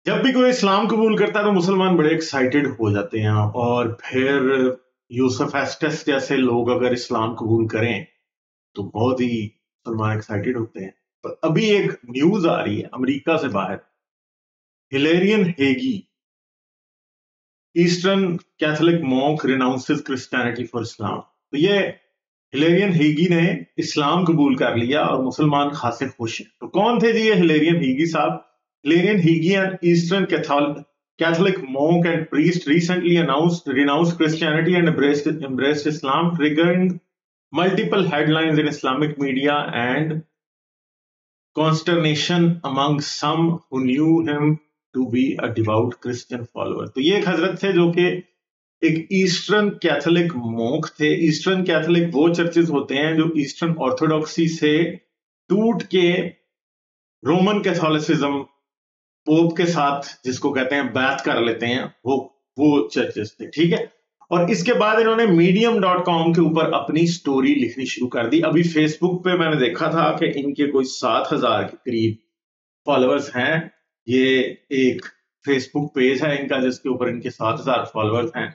جب بھی کوئی اسلام قبول کرتا ہے تو مسلمان بڑے ایکسائٹڈ ہو جاتے ہیں، اور پھر یوسف ایسٹس جیسے لوگ اگر اسلام قبول کریں تو بہت ہی مسلمان ایکسائٹڈ ہوتے ہیں. پر ابھی ایک نیوز آ رہی ہے امریکہ سے باہر. Hilarion Heagy, Eastern Catholic monk renounces Christianity for Islam. تو یہ ہلیرین ہیگی نے اسلام قبول کر لیا اور مسلمان خاصے خوش ہیں. تو کون تھے جی یہ ہلیرین ہیگی صاحب؟ ہلیرین ہیگی an Eastern Catholic monk and priest recently renounced Christianity and embraced Islam, triggering multiple headlines in Islamic media and consternation among some who knew him to be a devout Christian follower. تو یہ ایک حضرت تھے جو کہ ایک eastern Catholic monk تھے. Eastern Catholic وہ چرچز ہوتے ہیں جو ایسٹرن آرتھوڈاکسی سے ٹوٹ کے رومن کیتھولسزم پوپ کے ساتھ جس کو کہتے ہیں بیعت کر لیتے ہیں، وہ چرچز تھے. ٹھیک ہے. اور اس کے بعد انہوں نے medium.com کے اوپر اپنی سٹوری لکھنی شروع کر دی. ابھی فیس بک پہ میں نے دیکھا تھا کہ ان کے کوئی 7,000 کے قریب فالوورز ہیں. یہ ایک فیس بک پیج ہے ان کا جس کے اوپر ان کے 7,000 فالوورز ہیں،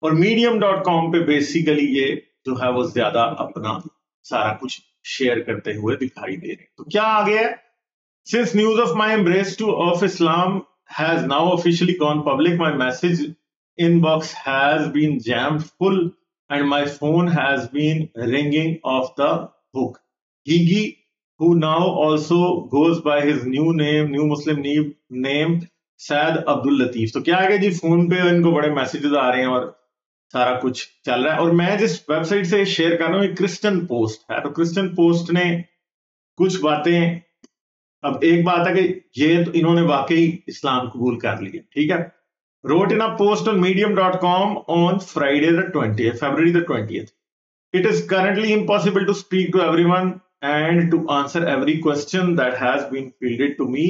اور medium.com پہ بیسیکلی یہ جو ہے وہ زیادہ اپنا سارا کچھ شیئر کرتے ہوئے دکھائی دے رہے ہیں. تو کیا آ گیا ہے؟ Since news of my embrace of Islam has now officially gone public, my message inbox has been jammed full and my phone has been ringing off the hook. Higi, who now also goes by his new Muslim name, Said Abdul Latif. تو کیا ہے کہ جی phone پہ ان کو بڑے messages آ رہے ہیں اور سارا کچھ چل رہا ہے. اور میں جس ویب سائٹ سے شیئر کر رہا ہوں یہ کرسچن پوسٹ ہے. تو کرسچن پوسٹ نے کچھ باتیں، اب ایک بات ہے کہ یہ تو انہوں نے واقعی اسلام قبول کر لیا. ٹھیک ہے. wrote in a post on medium.com on Friday the 20th, February the 20th. It is currently impossible to speak to everyone and to answer every question that has been fielded to me.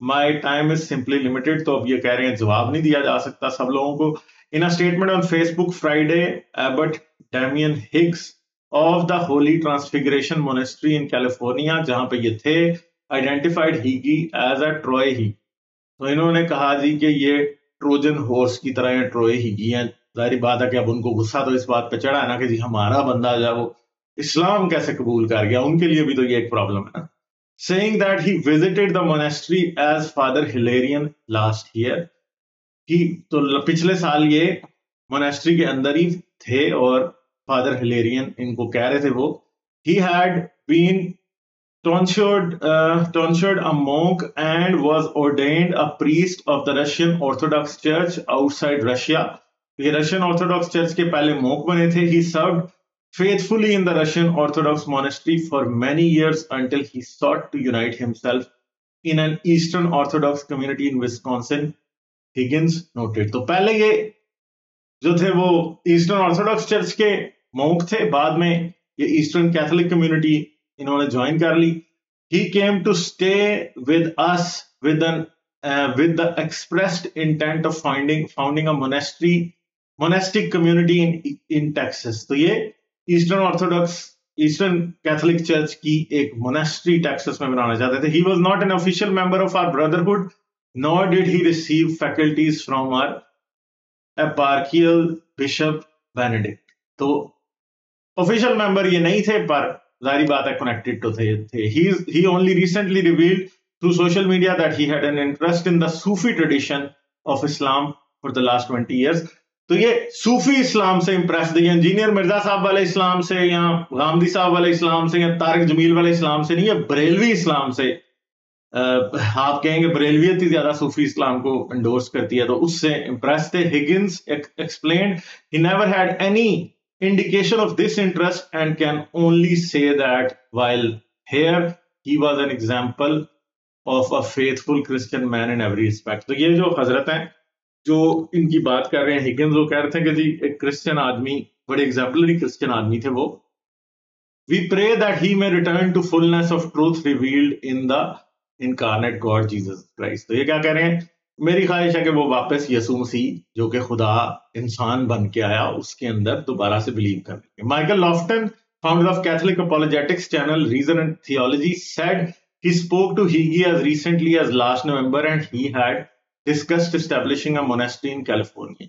My time is simply limited. تو اب یہ کہہ رہے ہیں جواب نہیں دیا جا سکتا سب لوگوں کو. In a statement on Facebook Friday, Abbot Damian Hicks of the Holy Transfiguration Monastery in California, جہاں پہ یہ تھے، identified Higi as a Troy he. تو انہوں نے کہا جی کہ یہ ٹروجن ہورس کی طرح ٹروئے ہیگی ہیں. ظاہری بات ہے کہ اب ان کو غصہ تو اس بات پہ چڑھا ہے نا کہ جی ہمارا بندہ جو ہے وہ اسلام کیسے قبول کر گیا. ان کے لیے بھی تو یہ ایک پرابلم ہے نا. saying that he visited the monastery as Father Hilarion last year. تو پچھلے سال یہ موناسٹری کے اندر ہی تھے اور فادر ہلیرین ان کو کہہ رہے تھے وہ. he had been tonsured a monk and was ordained a priest of the Russian Orthodox Church outside Russia. یہ رشین آرتھوڈاکس چرچ کے پہلے مونک بنے تھے. He served faithfully in the Russian Orthodox monastery for many years until he sought to unite himself in an Eastern Orthodox community in Wisconsin, Higgins noted. تو پہلے یہ جو تھے وہ ایسٹرن آرتھوڈاکس چرچ کے مونک تھے، بعد میں یہ ایسٹرن کیتھولک کمیونٹی انہوں نے جوائن کر لی. He came to stay with us with the expressed intent of founding a monastic community in Texas. تو یہ ایسٹرن کیتھولک چرچ کی ایک موناسٹری ٹیکسس میں بنانا چاہتے تھے. He was not an official member of our brotherhood, nor did he receive faculties from our eparchial bishop Benedict. تو official member یہ نہیں تھے پر ظاہری بات ہے کنیکٹڈ تو تھے. He only recently revealed through social media that he had an interest in the Sufi tradition of Islam for the last 20 years. تو یہ صوفی اسلام سے امپریس تھے. انجینئر مرزا صاحب والے اسلام سے یا غامدی صاحب والے اسلام سے یا طارق جمیل والے اسلام سے نہیں، یہ بریلوی اسلام سے. آپ کہیں گے بریلویت ہی زیادہ صوفی اسلام کو انڈورس کرتی ہے، تو اس سے امپریس تھے. Higgins explained he never had any indication of this interest and can only say that while here he was an example of a faithful Christian man in every respect. تو یہ جو حضرت ہیں جو ان کی بات کر رہے ہیں ہگنز، وہ کہہ رہے تھے کہ جی ایک کرسچن آدمی، بڑے ایگزامپلری کرسچن آدمی تھے وہ. We pray that he may return to fullness of truth revealed in the incarnate God Jesus Christ. تو یہ کیا کہہ رہے ہیں؟ میری خواہش ہے کہ وہ واپس یسوع مسیح جو کہ خدا انسان بن کے آیا اس کے اندر دوبارہ سے بلیو کر لیں گے. Michael Lofton, founder of Catholic apologetics channel Reason and Theology, said he spoke to Higi as recently as last November and he had discussed establishing a monastery in California.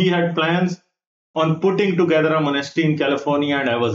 He had plans on putting together a monastery in California and I was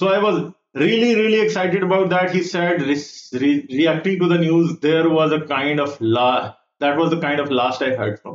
So I was really excited about that. He said, reacting to the news, there was a kind of that was the kind of last I heard from.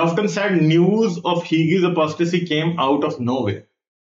Lofton said news of Higi's apostasy came out of nowhere.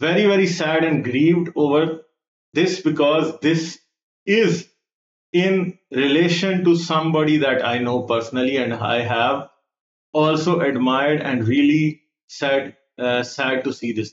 very sad and grieved over this because this is in relation to somebody that I know personally and I have also admired and really sad to see this.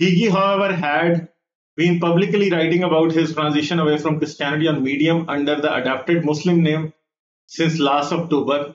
Higi, however, had been publicly writing about his transition away from Christianity on Medium under the adapted Muslim name since last October.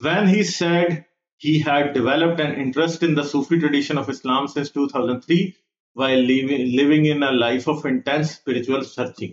When he said he had developed an interest in the Sufi tradition of Islam since 2003 while living in a life of intense spiritual searching.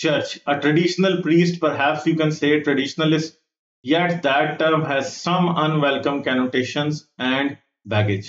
church, a traditional priest, perhaps you can say traditionalist, yet that term has some unwelcome connotations and baggage.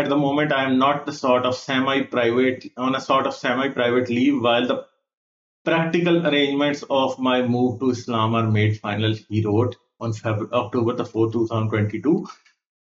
at the moment I am not the sort of semi-private leave while the practical arrangements of my move to Islam are made final, he wrote on October the 4th, 2022.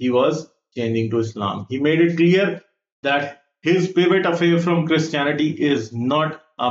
he was changing to Islam. He made it clear that his pivot away from Christianity is not a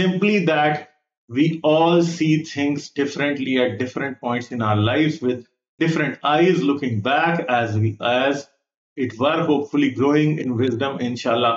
simply that we all see things differently at different points in our lives with different eyes looking back as it were hopefully growing in wisdom inshallah.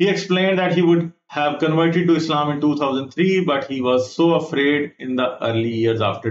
He explained that he would have converted to Islam in 2003 but he was so afraid in the early years after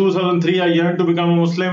2003 I yearned to become a Muslim.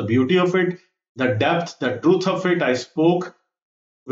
the beauty of it, the depth, the truth of it. I spoke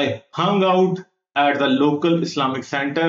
I hung out at the local Islamic center.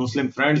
Muslim friends,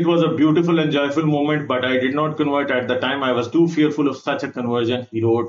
It was a beautiful and joyful moment but I did not convert at the time. I was too fearful of such a conversion. He wrote,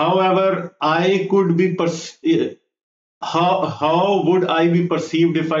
However, I could be how would I be perceived if I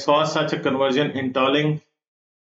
saw such a conversion entailing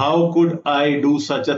How could I do such a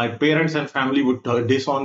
My parents and family would disown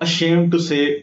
ashamed to say,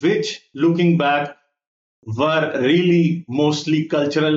which looking back were really mostly cultural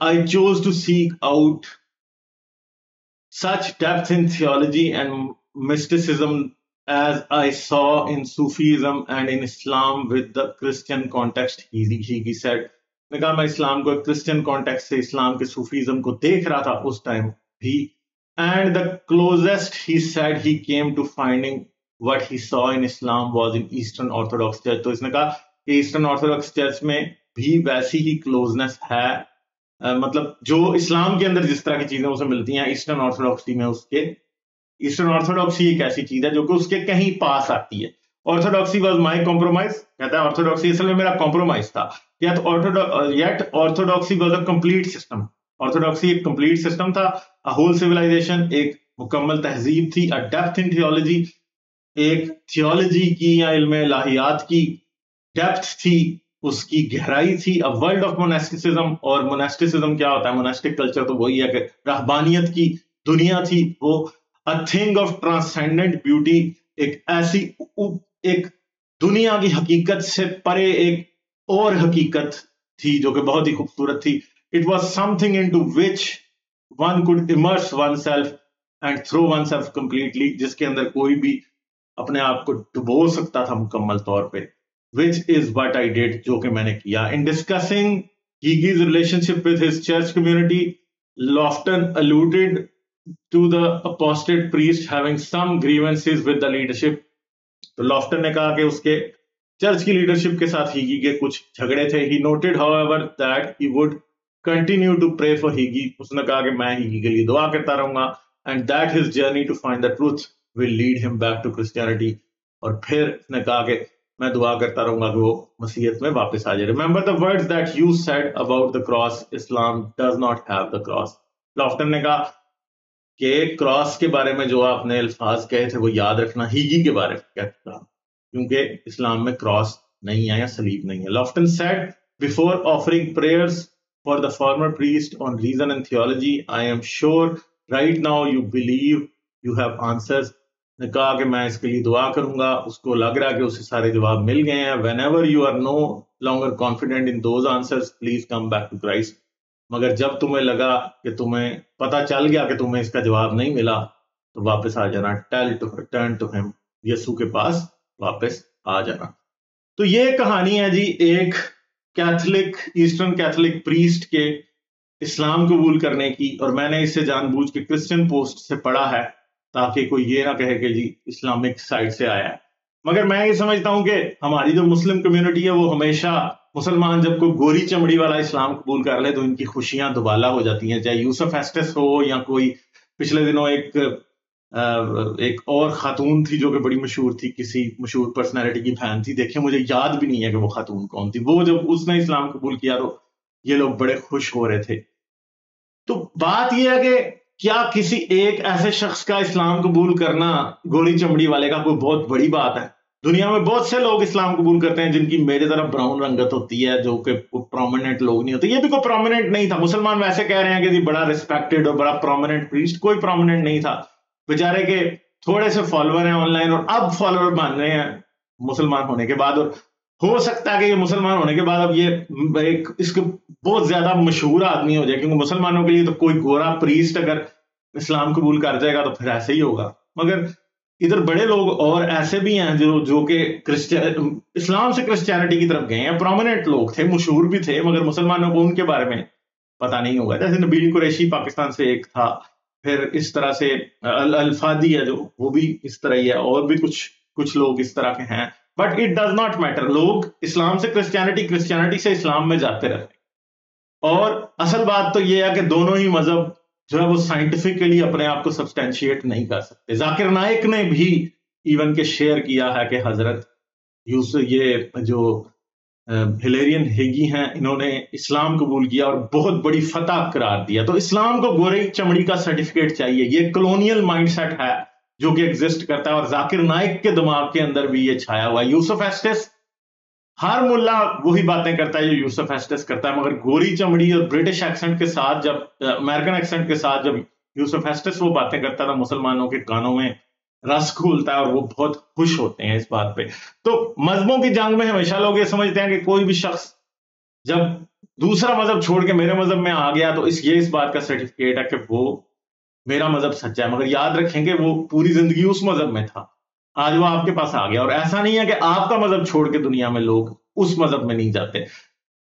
I chose to seek out such depth in theology and mysticism as I saw in Sufism and in Islam with the Christian context, he said. نے کہا میں اسلام کو ایک Christian context سے اسلام کے Sufism کو دیکھ رہا تھا اس ٹائم بھی. And the closest he said he came to finding what he saw in Islam was in Eastern Orthodox Church. تو اس نے کہا کہ ایسٹرن آرتھوڈاکس چرچ میں بھی ویسی ہی کلوزنس ہے, مطلب جو اسلام کے اندر جس طرح کی چیزیں اسے ملتی ہیں ایسٹرن آرتھوڈاکسی میں اس کے, ایسٹرن آرتھوڈاکسی ایک ایسی چیز ہے جو کہ اس کے کہیں پاس آتی ہے. آرتھوڈاکسی واز مائی کمپرومائز, کہتا ہے آرتھوڈاکسی اصل میں میرا کمپرومائز تھا. Yet orthodoxy was a complete system. Orthodoxy ایک کمپلیٹ سسٹم تھا, a whole civilization, ایک مکمل تہذیب تھی, a depth in theology, ایک تھیولوجی کی یا علم الہیات کی ڈیپتھ تھی, اس کی گہرائی تھی. a world of monasticism, اور monastic کیا ہوتا ہے, monastic culture تو وہی ہے کہ رہبانیت کی دنیا تھی. وہ a thing of transcendent beauty, ایک ایسی ایک دنیا کی حقیقت سے پرے ایک اور حقیقت تھی جو کہ بہت ہی خوبصورت تھی. It was something into which one could immerse oneself and throw oneself completely, جس کے اندر کوئی بھی اپنے آپ کو ڈبو سکتا تھا مکمل طور پہ. which is what I did, جو کہ میں نے کیا. In discussing Higi's relationship with his church community, Lofton alluded to the apostate priest having some grievances with the leadership. تو لافٹن نے کہا کہ اس کے چرچ کی لیڈرشپ کے ساتھ ہیگی کے کچھ جھگڑے تھے. He noted however that he would continue to pray for Higi. اس نے کہا کہ میں ہیگی کے لیے دعا کرتا رہوں گا, and that his journey to find the truth will lead him back to Christianity. اور پھر اس نے کہا کہ میں دعا کرتا رہوں گا کہ وہ مسیحیت میں واپس آ جائے. Remember the words that you said about the cross. Islam does not have the cross. لافٹن نے کہا کہ کراس کے بارے میں جو آپ نے الفاظ کہے تھے وہ یاد رکھنا, ہیگی کے بارے میں کہتا تھا, کیونکہ اسلام میں کراس نہیں ہے یا صلیب نہیں ہے. لافٹن said before offering prayers for the former priest on reason and theology, I am sure right now you believe you have answers. نے کہا کہ میں اس کے لیے دعا کروں گا, اس کو لگ رہا کہ اسے سارے جواب مل گئے ہیں. Whenever you are no longer confident in those answers, please come back to Christ. مگر جب تمہیں لگا کہ تمہیں پتا چل گیا کہ تمہیں اس کا جواب نہیں ملا تو واپس آ جانا. turn to him, یسوع کے پاس واپس آ جانا. تو یہ کہانی ہے جی ایک کیتھولک, ایسٹرن کیتھولک پریسٹ کے اسلام قبول کرنے کی, اور میں نے اس سے جان بوجھ کے کرسچن پوسٹ سے پڑھا ہے تاکہ کوئی یہ نہ کہے کہ جی اسلامک سائٹ سے آیا ہے. مگر میں یہ سمجھتا ہوں کہ ہماری جو مسلم کمیونٹی ہے وہ ہمیشہ مسلمان جب کوئی گوری چمڑی والا اسلام قبول کر لے تو ان کی خوشیاں دوبالا ہو جاتی ہیں, چاہے یوسف ایسٹس ہو یا کوئی پچھلے دنوں ایک اور خاتون تھی جو کہ بڑی مشہور تھی, کسی مشہور پرسنالٹی کی بہن تھی, دیکھیں مجھے یاد بھی نہیں ہے کہ وہ خاتون کون تھی. وہ جب اس نے اسلام قبول کیا تو یہ لوگ بڑے خوش ہو رہے تھے. تو بات یہ ہے کہ کیا کسی ایک ایسے شخص کا اسلام قبول کرنا گوری چمڑی والے کا کوئی بہت بڑی بات ہے؟ دنیا میں بہت سے لوگ اسلام قبول کرتے ہیں جن کی میرے طرف براؤن رنگت ہوتی ہے, جو کہ پرومیننٹ لوگ نہیں ہوتے. یہ بھی کوئی پرومیننٹ نہیں تھا. مسلمان ویسے کہہ رہے ہیں کہ جی بڑا ریسپیکٹڈ اور بڑا پرومیننٹ پریسٹ, کوئی پرومیننٹ نہیں تھا. بیچارے کے تھوڑے سے فالوور ہیں آن لائن, اور اب فالوور بن رہے ہیں مسلمان ہونے کے بعد, اور ہو سکتا ہے کہ یہ مسلمان ہونے کے بعد اب یہ ایک اس کے بہت زیادہ مشہور آدمی ہو جائے, کیونکہ مسلمانوں کے لیے تو کوئی گورا پریسٹ اگر اسلام قبول کر جائے گا تو پھر ایسے ہی ہوگا. مگر ادھر بڑے لوگ اور ایسے بھی ہیں جو کہ اسلام سے کرسچینٹی کی طرف گئے ہیں, پرومیننٹ لوگ تھے, مشہور بھی تھے, مگر مسلمانوں کو ان کے بارے میں پتہ نہیں ہوگا. جیسے نبیل قریشی پاکستان سے ایک تھا, پھر اس طرح سے الفادی ہے جو وہ بھی اس طرح ہی ہے, اور بھی کچھ لوگ اس طرح کے ہیں. But it does not matter, لوگ اسلام سے کرسچینٹی سے اسلام میں جاتے رہتے ہیں. اور اصل بات تو یہ ہے کہ دونوں ہی مذہب جو ہے وہ سائنٹیفکلی اپنے آپ کو سبسٹینشیٹ نہیں کر سکتے. ذاکر نائک نے بھی ایون کہ شیئر کیا ہے کہ حضرت یہ جو ہلیرین ہیگی ہیں انہوں نے اسلام قبول کیا اور بہت بڑی فتح قرار دیا. تو اسلام کو گورے چمڑی کا سرٹیفکیٹ چاہیے, یہ کلونیل مائنڈ سیٹ ہے جو کہ ایگزسٹ کرتا ہے, اور ذاکر نائک کے دماغ کے اندر بھی یہ چھایا ہوا ہے. یوسف ایسٹس, ہر ملا وہی باتیں کرتا ہے جو یوسف ایسٹس کرتا ہے, مگر گوری چمڑی اور برٹش ایکسنٹ کے ساتھ, جب امریکن ایکسنٹ کے ساتھ جب یوسف ایسٹس وہ باتیں کرتا تھا مسلمانوں کے کانوں میں رس کھولتا ہے اور وہ بہت خوش ہوتے ہیں اس بات پہ. تو مذہبوں کی جنگ میں ہمیشہ لوگ یہ سمجھتے ہیں کہ کوئی بھی شخص جب دوسرا مذہب چھوڑ کے میرے مذہب میں آ گیا تو اس بات کا سرٹیفکیٹ ہے کہ وہ میرا مذہب سچا ہے. مگر یاد رکھیں کہ وہ پوری زندگی اس مذہب میں تھا, آج وہ آپ کے پاس آ گیا. اور ایسا نہیں ہے کہ آپ کا مذہب چھوڑ کے دنیا میں لوگ اس مذہب میں نہیں جاتے.